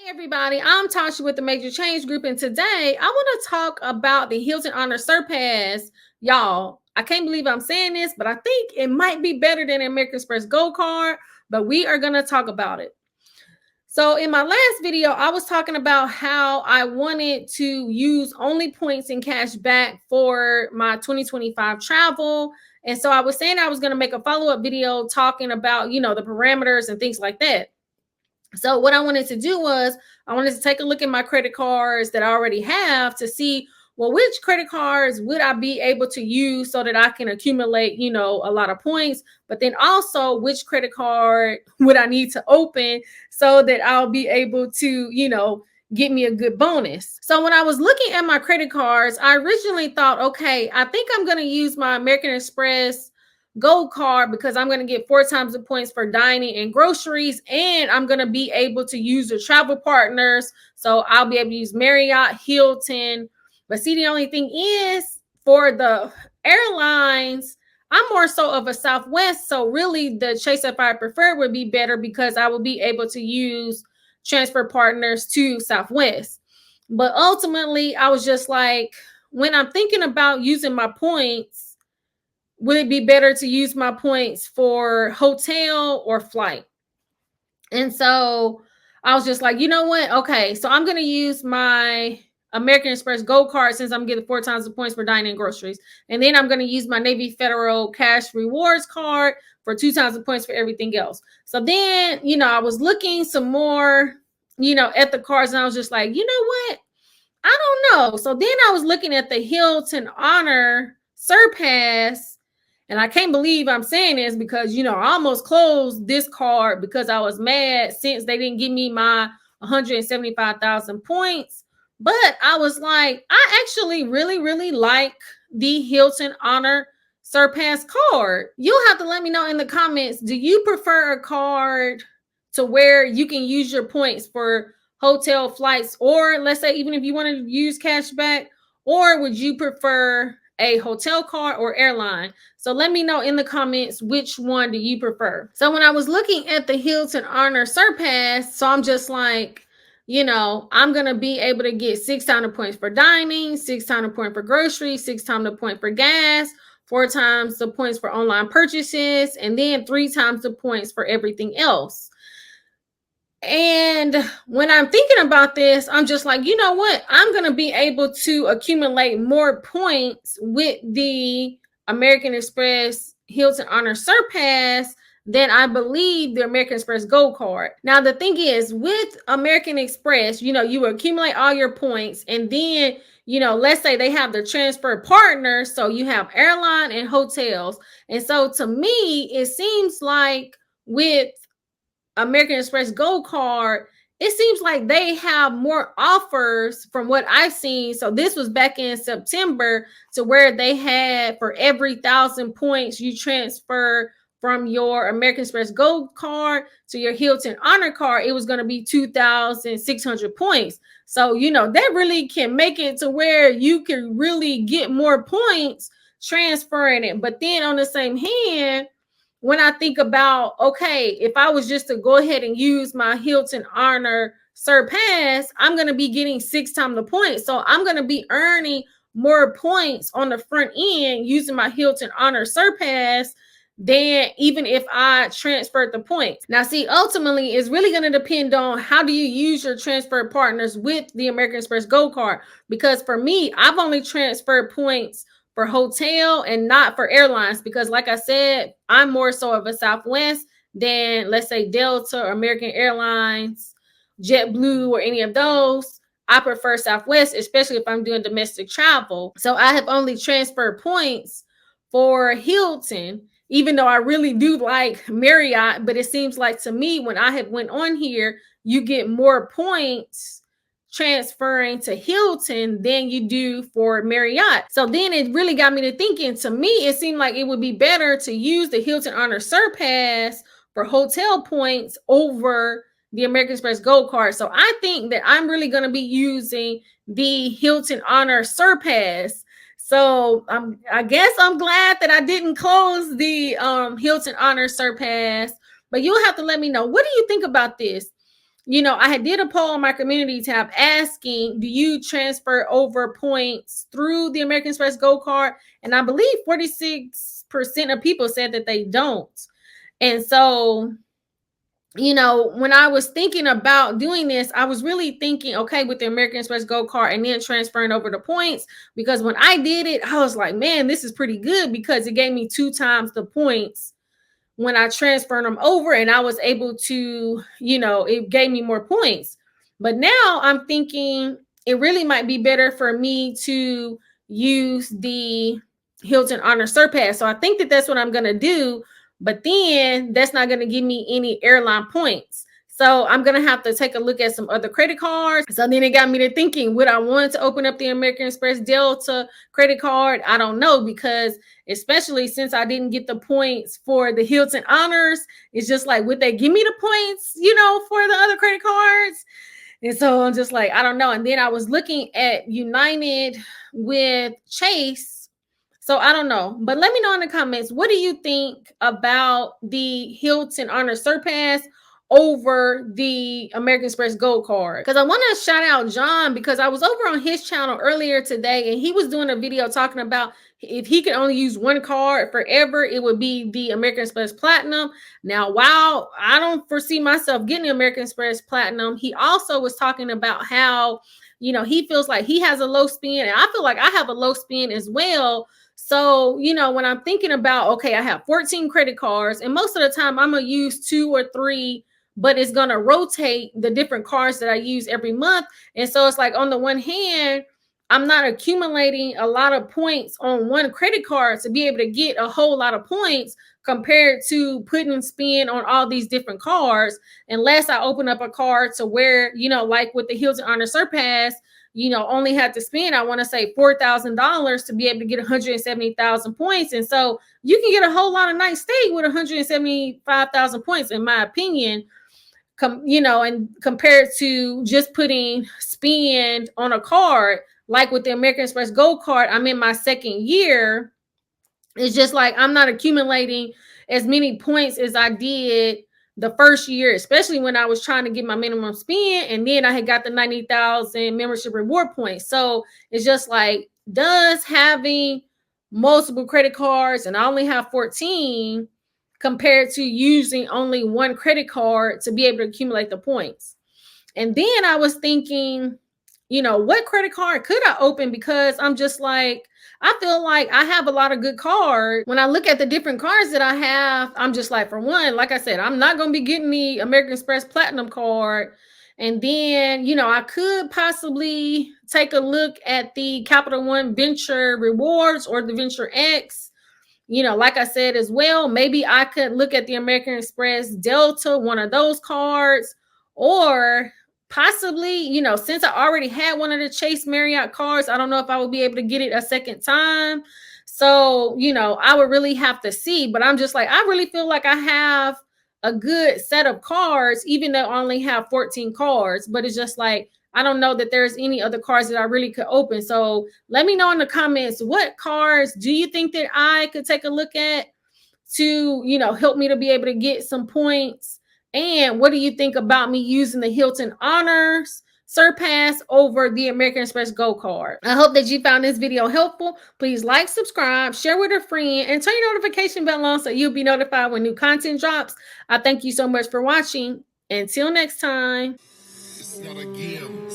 Hey everybody, I'm Tasha with the Major Change Group, and today I want to talk about the Hilton Honor Surpass. Y'all, I can't believe I'm saying this, but I think it might be better than an American Express Gold Card, but we are going to talk about it. So in my last video, I was talking about how I wanted to use only points and cash back for my 2025 travel. And so I was saying I was going to make a follow-up video talking about, the parameters and things like that. So what I wanted to do was I wanted to take a look at my credit cards that I already have to see, well, which credit cards would I be able to use so that I can accumulate, a lot of points, but then also which credit card would I need to open so that I'll be able to, get me a good bonus. So when I was looking at my credit cards, I originally thought, okay, I think I'm going to use my American Express Gold Card because I'm going to get 4 times the points for dining and groceries, and I'm going to be able to use the travel partners. So I'll be able to use Marriott, Hilton. But see, the only thing is for the airlines, I'm more so of a Southwest. So really the Chase if I prefer would be better because I will be able to use transfer partners to Southwest. But ultimately, I was just like, when I'm thinking about using my points, would it be better to use my points for hotel or flight? And so I was just like, you know what? Okay, so I'm going to use my American Express Gold Card since I'm getting 4 times the points for dining and groceries. And then I'm going to use my Navy Federal Cash Rewards Card for 2 times the points for everything else. So then, I was looking some more, at the cards, and I was just like, you know what? I don't know. So then I was looking at the Hilton Honor Surpass, and I can't believe I'm saying this because, I almost closed this card because I was mad since they didn't give me my 175,000 points. But I was like, I actually really, really like the Hilton Honor Surpass card. You'll have to let me know in the comments. Do you prefer a card to where you can use your points for hotel, flights, or let's say even if you want to use cash back, or would you prefer a hotel card or airline? So let me know in the comments, which one do you prefer? So when I was looking at the Hilton Honor Surpass, so I'm just like, I'm going to be able to get 6 times the points for dining, 6 times the point for groceries, 6 times the point for gas, 4 times the points for online purchases, and then 3 times the points for everything else. And when I'm thinking about this, I'm just like, you know what? I'm going to be able to accumulate more points with the American Express Hilton Honor Surpass than I believe the American Express Gold Card. Now, the thing is, with American Express, you accumulate all your points, and then, let's say they have the transfer partners. So you have airline and hotels. And so to me, it seems like with American Express Gold Card, it seems like they have more offers from what I've seen. So this was back in September, to where they had for every 1,000 points you transfer from your American Express Gold Card to your Hilton Honor Card, it was going to be 2,600 points. So, that really can make it to where you can really get more points transferring it. But then on the same hand, when I think about, okay, if I was just to go ahead and use my Hilton Honor Surpass, I'm going to be getting 6 times the points. So I'm going to be earning more points on the front end using my Hilton Honor Surpass than even if I transferred the points. Now, see, ultimately, it's really going to depend on how do you use your transfer partners with the American Express Gold Card. Because for me, I've only transferred points for hotel and not for airlines, because like I said, I'm more so of a Southwest than, let's say, Delta or American Airlines, JetBlue, or any of those. I prefer Southwest, especially if I'm doing domestic travel. So I have only transferred points for Hilton, even though I really do like Marriott. But it seems like to me, when I have went on here, you get more points transferring to Hilton than you do for Marriott. So then it really got me to thinking, to me, it seemed like it would be better to use the Hilton Honor Surpass for hotel points over the American Express Gold Card. So I think that I'm really going to be using the Hilton Honor Surpass. So I guess I'm glad that I didn't close the Hilton Honor Surpass, but you'll have to let me know. What do you think about this? I had did a poll on my community tab asking, do you transfer over points through the American Express Gold Card? And I believe 46% of people said that they don't. And so, when I was thinking about doing this, I was really thinking, okay, with the American Express Gold Card and then transferring over the points, because when I did it, I was like, man, this is pretty good because it gave me 2 times the points when I transferred them over, and I was able to, it gave me more points. But now I'm thinking it really might be better for me to use the Hilton Honor Surpass. So I think that that's what I'm going to do. But then that's not going to give me any airline points. So I'm going to have to take a look at some other credit cards. So then it got me to thinking, would I want to open up the American Express Delta credit card? I don't know, because especially since I didn't get the points for the Hilton Honors, it's just like, would they give me the points, for the other credit cards? And so I'm just like, I don't know. And then I was looking at United with Chase. So I don't know. But let me know in the comments, what do you think about the Hilton Honor Surpass over the American Express Gold Card? Because I want to shout out John, because I was over on his channel earlier today and he was doing a video talking about if he could only use one card forever, it would be the American Express Platinum. Now, while I don't foresee myself getting the American Express Platinum, he also was talking about how, he feels like he has a low spend, and I feel like I have a low spend as well. So, when I'm thinking about, okay, I have 14 credit cards, and most of the time I'm going to use 2 or 3, but it's going to rotate the different cards that I use every month. And so it's like, on the one hand, I'm not accumulating a lot of points on one credit card to be able to get a whole lot of points compared to putting spin on all these different cards, unless I open up a card to where, like with the Hilton Honor Surpass, only had to spend, I want to say $4,000 to be able to get 170,000 points. And so you can get a whole lot of nice stay with 175,000 points, in my opinion, and compared to just putting spend on a card. Like with the American Express Gold Card, I'm in my second year. It's just like I'm not accumulating as many points as I did the first year, especially when I was trying to get my minimum spend, and then I had got the 90,000 membership reward points. So it's just like, does having multiple credit cards, and I only have 14, compared to using only one credit card to be able to accumulate the points? And then I was thinking, what credit card could I open? Because I'm just like, I feel like I have a lot of good cards. When I look at the different cards that I have, I'm just like, for one, like I said, I'm not going to be getting the American Express Platinum card. And then, I could possibly take a look at the Capital One Venture Rewards or the Venture X. Like I said as well, maybe I could look at the American Express Delta, one of those cards, or possibly, since I already had one of the Chase Marriott cards, I don't know if I would be able to get it a second time. So, I would really have to see. But I'm just like, I really feel like I have a good set of cards, even though I only have 14 cards. But it's just like, I don't know that there's any other cards that I really could open. So let me know in the comments, what cards do you think that I could take a look at to, help me to be able to get some points? And what do you think about me using the Hilton Honors Surpass over the American Express Gold Card? I hope that you found this video helpful. Please like, subscribe, share with a friend, and turn your notification bell on so you'll be notified when new content drops. I thank you so much for watching. Until next time. It's not a game.